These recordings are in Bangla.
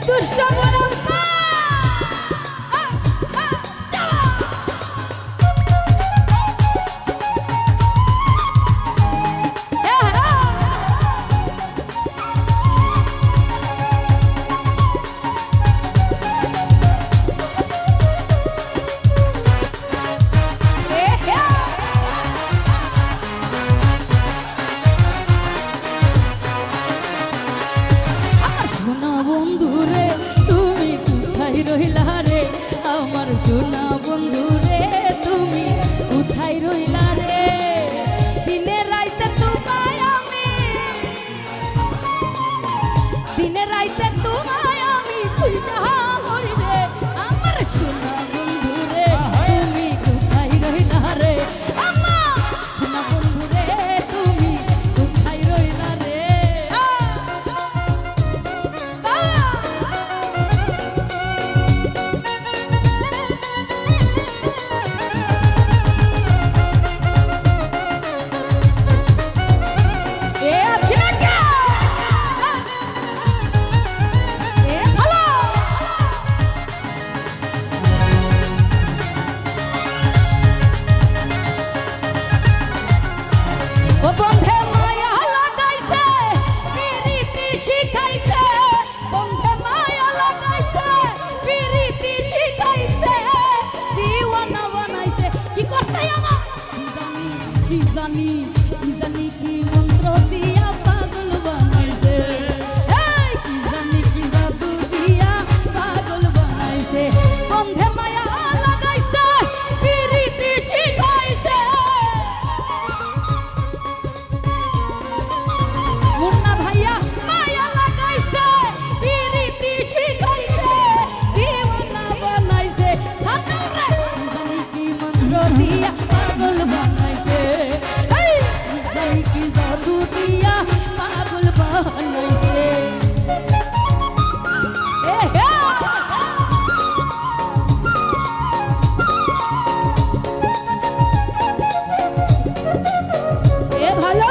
দুষ্ট বড় বন্ধুরে তুমি কোথায় রইলা রে আমার সোনা বন্ধুরে তুমি কোথায় রইলা রে দিনে রাইতে তোমায় আমি খুঁজা মরি রে আমার সোনা বন্ধুরে তুমি কোথায় রইলা রে আমার সোনা বন্ধুরে তুমি কোথায় রইলা রে জানি জানি কি মন্ত্র দিয়া পাগল বানাইছে কি জানি কি জাদু দিয়া পাগল বানাইছে বন্ধে মায়া লাগাইছে প্রীতি শিখাইছে মুন্না ভাইয়া মায়া লাগাইছে প্রীতি শিখাইছে দিওয়ানা বানাইছে জানি কি মন্ত্র দিয়া পাগল বানাইছে কি জাদু দিয়া পাগল বানাইছে ভালো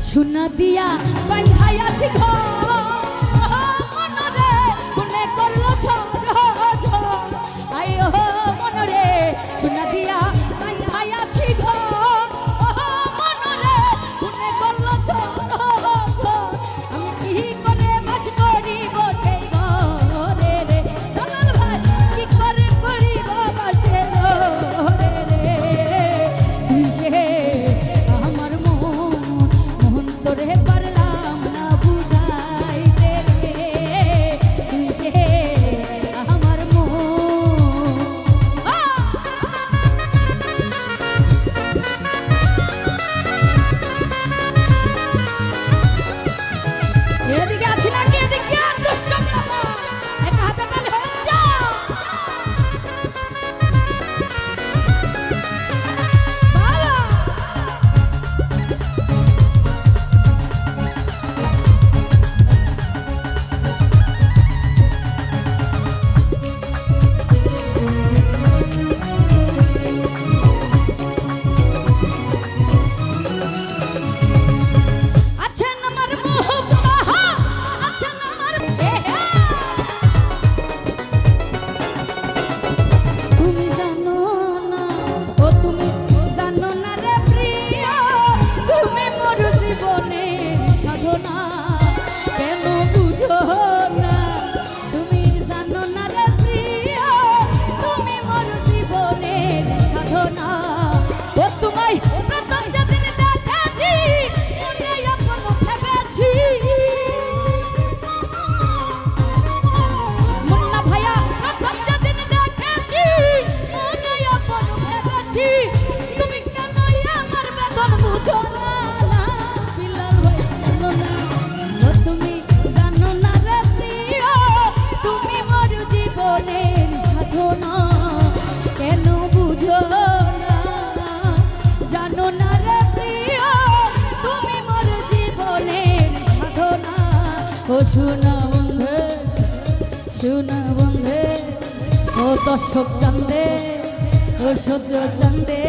সোনা দিয়া বান্ধাই আছি মনরে মনে করলো আয় মনরে সোনা দিয়া বান্ধাই আছি মনরে মনে করলো আমি কি করে বাস করিব সেই ঘরে রে দলাল ভাই কি করে করিব বাসে ঘরে রে তুই সে আমার মন তোরে পারলাম না বুঝাই বুঝো না না বিলাল ভাই জানো না ও তুমি জানো না রে প্রিয় তুমি মোর জীবনের সাধনা কেন বুঝো না জানো না রে প্রিয় তুমি মোর জীবনের সাধনা ও শোনা বন্ধে ও দর্শক জানলে ও সদ্য জানলে